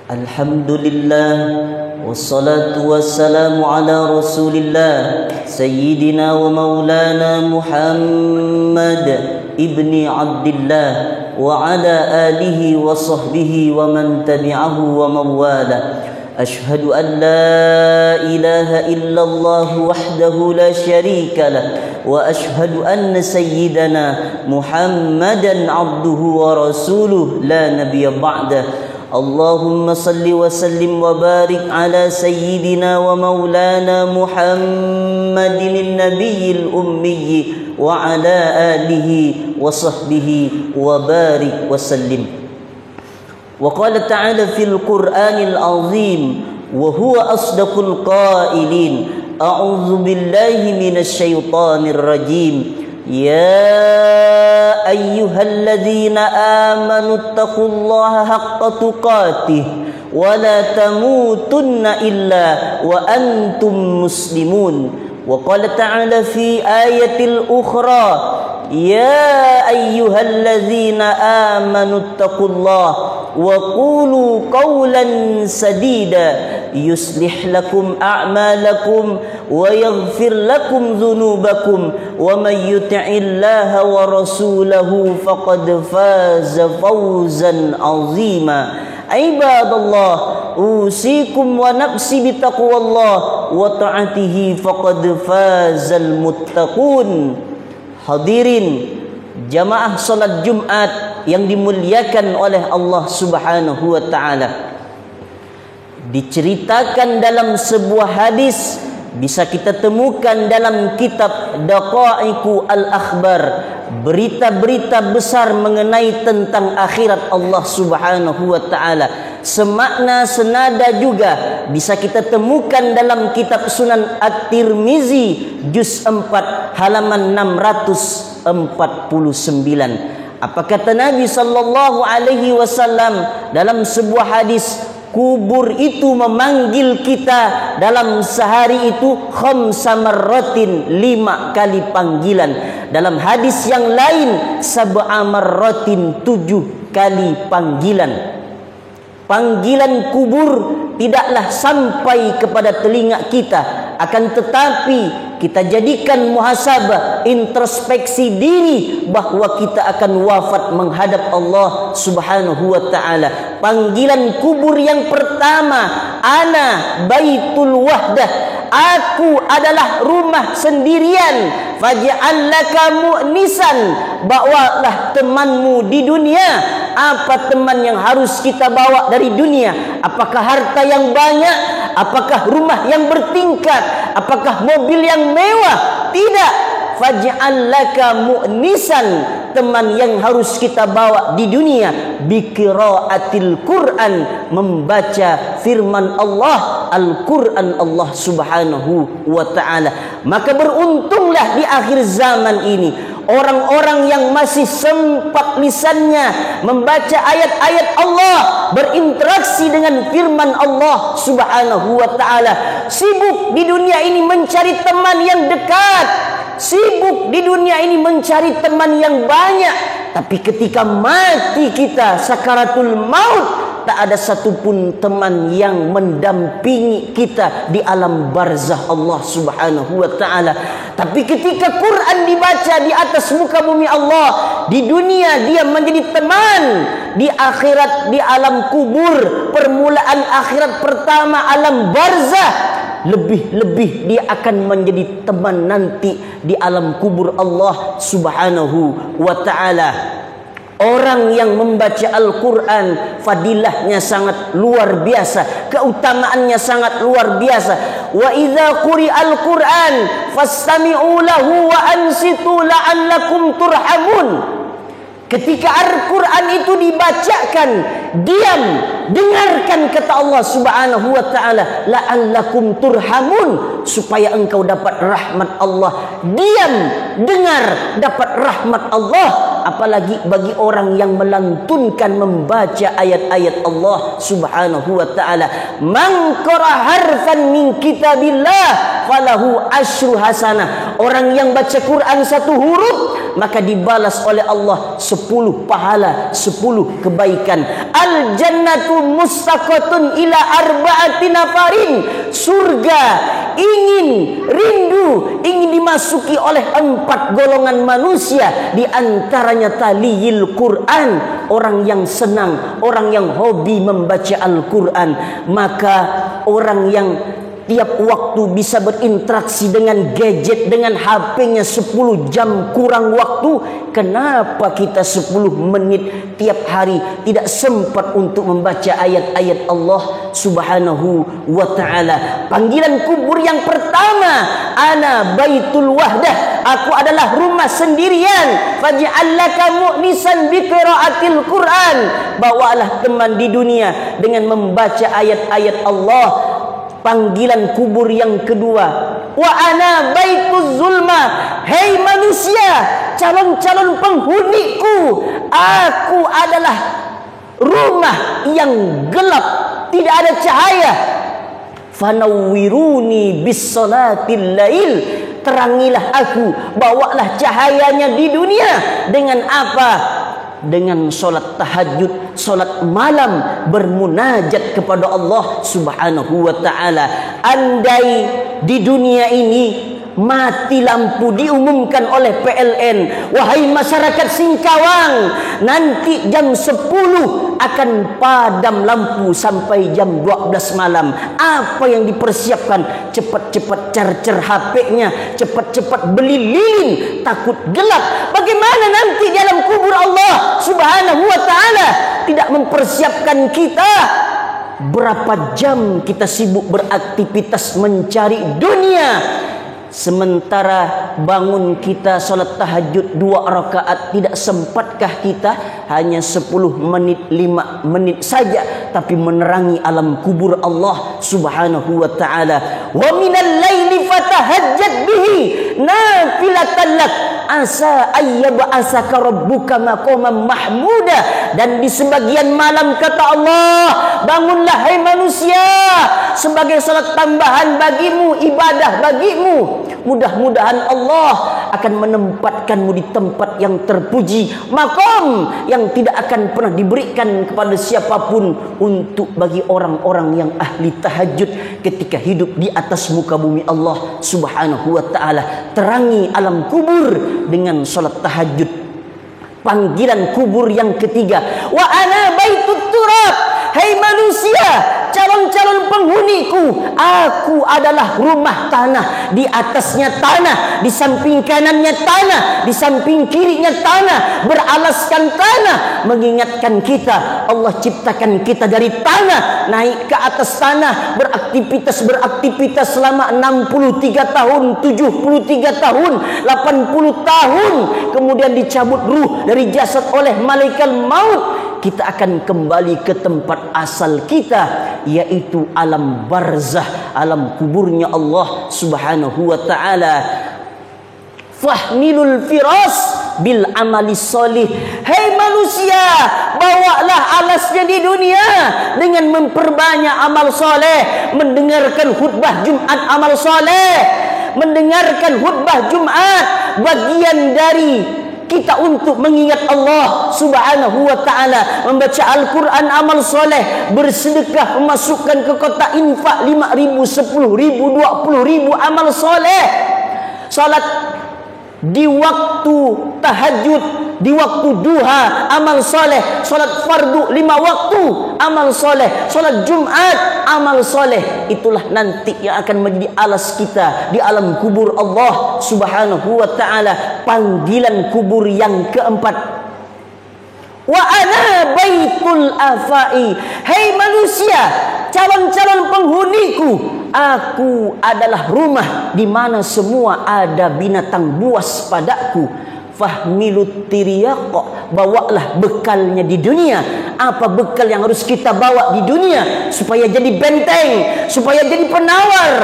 Alhamdulillah, wassalatu wassalamu ala rasulillah Sayyidina wa maulana Muhammad ibni Abdillah wa ala alihi wa sahbihi wa man tabi'ahu wa mawala. Ashhadu an la ilaha illallah wahdahu la syarika lah wa ashhadu anna sayyidana Muhammadan abduhu wa rasuluh la nabiyya ba'dah. Allahumma salli wa sallim wa barik ala sayyidina wa maulana Muhammadin nabiyil ummi wa ala alihi wa sahbihi wa barik wa sallim. Wa qala ta'ala fil Qur'anil azim wa huwa asdaqul qailin. A'udzu billahi minasy syaithanir rajim. Ya ayyuhalladzina amanu taqullaha haqqa tuqatih wa la tamutunna illa wa antum muslimun. Wa qala ta'ala fi ayatil ukhra ya ayyuhalladzina amanu taqullaha wa qulu qawlan sadida yuslih lakum a'malakum wa yaghfir lakum dhunubakum wa may yuti'illaha wa rasulahu faqad faza fawzan 'azima. Ibadallah, usikum wa nafsi bitaqwallah wa ta'atihi faqad fazal muttaqun. Hadirin jamaah salat Jumat yang dimuliakan oleh Allah Subhanahu wa taala. Diceritakan dalam sebuah hadis, bisa kita temukan dalam kitab Daqaiqu al-Akhbar, berita-berita besar mengenai tentang akhirat Allah Subhanahu wa taala. Semakna senada juga bisa kita temukan dalam kitab Sunan At-Tirmizi juz 4 halaman 649. Apa kata Nabi sallallahu alaihi wasallam dalam sebuah hadis? Kubur itu memanggil kita dalam sehari itu khamsa marratin, 5 kali panggilan. Dalam hadis yang lain sab'a marratin, 7 kali panggilan. Panggilan kubur tidaklah sampai kepada telinga kita, akan tetapi kita jadikan muhasabah, introspeksi diri bahwa kita akan wafat menghadap Allah Subhanahu wa taala. Panggilan kubur yang pertama, ana baitul wahdah, aku adalah rumah sendirian. Faj'al laka mu'nisan, bawalah temanmu di dunia. Apa teman yang harus kita bawa dari dunia? Apakah harta yang banyak? Apakah rumah yang bertingkat? Apakah mobil yang mewah? Tidak. Faj'al laka mu'nisan, teman yang harus kita bawa di dunia biqiraatil Quran, membaca firman Allah, Al-Quran Allah Subhanahu wa ta'ala. Maka beruntunglah di akhir zaman ini orang-orang yang masih sempat lisannya membaca ayat-ayat Allah, berinteraksi dengan firman Allah Subhanahu wa ta'ala. Sibuk di dunia ini mencari teman yang dekat, sibuk di dunia ini mencari teman yang banyak, tapi ketika mati kita, sakaratul maut, tak ada satupun teman yang mendampingi kita di alam barzah Allah Subhanahu wa ta'ala. Tapi ketika Quran dibaca di atas muka bumi Allah, di dunia dia menjadi teman, di akhirat, di alam kubur, permulaan akhirat pertama alam barzah, lebih-lebih dia akan menjadi teman nanti di alam kubur Allah Subhanahu wa ta'ala. Orang yang membaca Al-Quran fadilahnya sangat luar biasa, keutamaannya sangat luar biasa. Wa idza quri'al Quran fastami'u lahu wa ansitu la'allakum turhamun. Ketika Al-Quran itu dibacakan, diam, dengarkan kata Allah Subhanahu wa ta'ala, la'allakum turhamun, supaya engkau dapat rahmat Allah. Diam, dengar, dapat rahmat Allah. apalagi bagi orang yang melantunkan membaca ayat-ayat Allah Subhanahu wa taala. Man qara harfan min kitabillah falahu asyru hasanah. Orang yang baca Quran satu huruf maka dibalas oleh Allah 10 pahala, 10 kebaikan. Al jannatu mustaqatun ila arba'ati nafarin. Surga rindu ingin dimasuki oleh 4 golongan manusia, di antaranya taliyil Quran, orang yang senang, orang yang hobi membaca Al-Quran. Maka orang yang tiap waktu bisa berinteraksi dengan gadget, dengan HP-nya 10 jam kurang waktu, kenapa kita 10 menit tiap hari tidak sempat untuk membaca ayat-ayat Allah Subhanahu wa ta'ala? Panggilan kubur yang pertama, ana baitul wahdah, aku adalah rumah sendirian. Faj'al laka mu'nisan bi qiraatil Quran, bawalah teman di dunia dengan membaca ayat-ayat Allah. Panggilan kubur yang kedua, wa ana baituz zulma, hei manusia, calon-calon penghuniku, aku adalah rumah yang gelap, tidak ada cahaya. Fanawwiruni bis salatil lail, terangilah aku, bawalah cahayanya di dunia. Dengan apa? Dengan solat tahajud, solat malam, bermunajat kepada Allah Subhanahu wa ta'ala. Andai di dunia ini mati lampu diumumkan oleh PLN, wahai masyarakat Singkawang, nanti jam 10 akan padam lampu sampai jam 12 malam. Apa yang dipersiapkan? Cepat-cepat charger HP-nya, cepat-cepat beli lilin, takut gelap. Bagaimana nanti dalam kubur Allah Subhanahu wa ta'ala? Tidak mempersiapkan kita. Berapa jam kita sibuk beraktivitas mencari dunia, sementara bangun kita solat tahajud 2 rakaat, tidak sempatkah kita hanya 10 menit, 5 menit saja, tapi menerangi alam kubur Allah Subhanahu wa ta'ala. Wa minal laili fatahajjat bihi nafilatan lak asa ayyab'asaka rabbuka maqaman mahmuda. Dan di sebagian malam kata Allah, bangunlah hai manusia sebagai salat tambahan bagimu, ibadah bagimu. Mudah-mudahan Allah akan menempatkanmu di tempat yang terpuji, makom yang tidak akan pernah diberikan kepada siapapun, untuk bagi orang-orang yang ahli tahajud ketika hidup di atas muka bumi Allah Subhanahu wa ta'ala. Terangi alam kubur dengan salat tahajud. Panggilan kubur yang ketiga, wa ana baitut turab, hei manusia, calon-calon penghuniku, aku adalah rumah tanah. Di atasnya tanah, di samping kanannya tanah, di samping kirinya tanah, beralaskan tanah, mengingatkan kita Allah ciptakan kita dari tanah, naik ke atas tanah, beraktivitas selama 63 tahun, 73 tahun, 80 tahun, kemudian dicabut ruh dari jasad oleh malaikat maut. Kita akan kembali ke tempat asal kita, yaitu alam barzah, alam kuburnya Allah Subhanahu wa ta'ala. Fahmilul firas bil amali solih, hei manusia, bawalah alasnya di dunia dengan memperbanyak amal soleh. Mendengarkan khutbah Jumat amal soleh, mendengarkan khutbah Jumat bagian dari kita untuk mengingat Allah Subhanahu wa ta'ala. Membaca Al-Quran amal soleh, bersedekah, memasukkan ke kotak infak 5.000, 10.000, 20.000 amal soleh. Salat di waktu tahajud, di waktu duha amal soleh. Salat fardu 5 waktu amal soleh. Salat Jumat amal soleh. Itulah nanti yang akan menjadi alas kita di alam kubur Allah Subhanahu wa ta'ala. Panggilan kubur yang keempat, wa ana baitul afai, hei manusia, calon-calon penghuniku, aku adalah rumah di mana semua ada binatang buas padaku. fahmilut tiryaq, bawalah bekalnya di dunia. Apa bekal yang harus kita bawa di dunia supaya jadi benteng, supaya jadi penawar?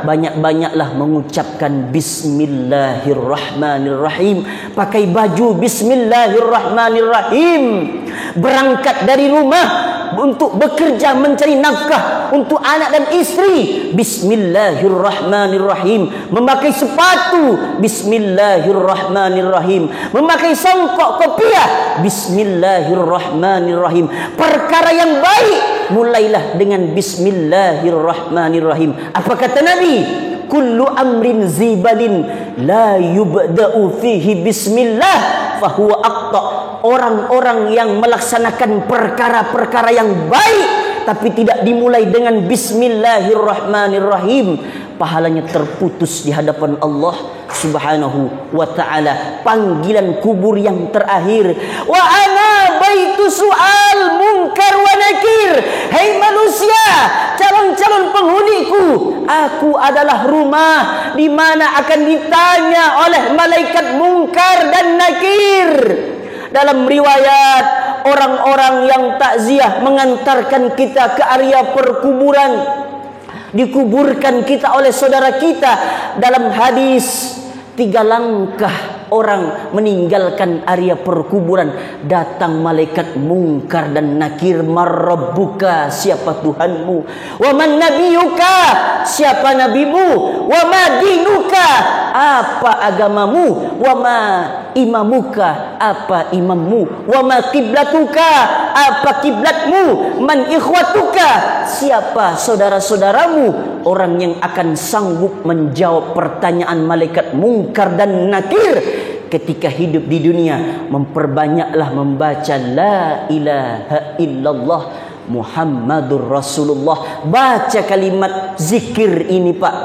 Banyak-banyaklah mengucapkan bismillahirrahmanirrahim. Pakai baju bismillahirrahmanirrahim. Berangkat dari rumah untuk bekerja mencari nafkah untuk anak dan istri, bismillahirrahmanirrahim. Memakai sepatu, bismillahirrahmanirrahim. Memakai songkok kopiah, bismillahirrahmanirrahim. Perkara yang baik mulailah dengan bismillahirrahmanirrahim. Apa kata Nabi? Kullu amrin zibalin la yubda'u fihi bismillah fahuwa aqta. Orang-orang yang melaksanakan perkara-perkara yang baik tapi tidak dimulai dengan bismillahirrahmanirrahim, pahalanya terputus di hadapan Allah Subhanahu wa ta'ala. Panggilan kubur yang terakhir, wa ana baitu su'al munkar wa nakir. Hai manusia, calon-calon penghuniku, aku adalah rumah di mana akan ditanya oleh malaikat munkar dan nakir. Dalam riwayat, orang-orang yang takziah mengantarkan kita ke area perkuburan, dikuburkan kita oleh saudara kita. Dalam hadis, 3 langkah orang meninggalkan area perkuburan, datang malaikat munkar dan nakir. Marrabbuka, siapa Tuhanmu? Wa man nabiyuka, siapa nabimu? Wa ma dinuka, apa agamamu? Wa ma imamuka, apa imammu? Wa ma kiblatuka, apa kiblatmu? Man ikhwatuka, siapa saudara-saudaramu? Orang yang akan sanggup menjawab pertanyaan malaikat munkar dan nakir ketika hidup di dunia, memperbanyaklah membaca la ilaha illallah Muhammadur Rasulullah. Baca kalimat zikir ini, Pak.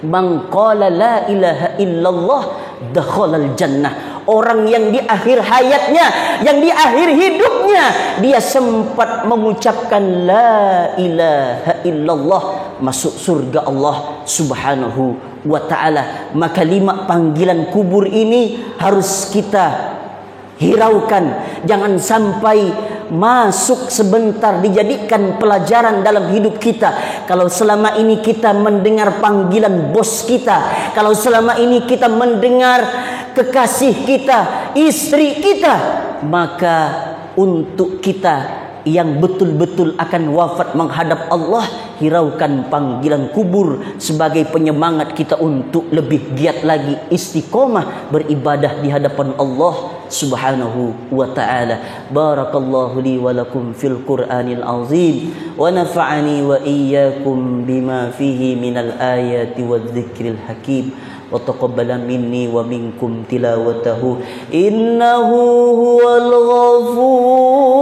Man qala la ilaha illallah dakhalal jannah. Orang yang di akhir hayatnya, yang di akhir hidupnya, dia sempat mengucapkan la ilaha illallah, masuk surga Allah Subhanahu wa ta'ala. Maka 5 panggilan kubur ini harus kita hiraukan. Jangan sampai masuk sebentar dijadikan pelajaran dalam hidup kita. Kalau selama ini kita mendengar panggilan bos kita, kalau selama ini kita mendengar kekasih kita, istri kita, maka untuk kita yang betul-betul akan wafat menghadap Allah, hiraukan panggilan kubur sebagai penyemangat kita untuk lebih giat lagi istiqomah beribadah di hadapan Allah Subhanahu wa ta'ala. Barakallahu li wa lakum fil Qur'anil azim wa nafa'ani wa iyyakum bima fihi minal ayati wadh-dhikril hakim wa taqabbala minni wa minkum tilawatahu innahu huwal ghafur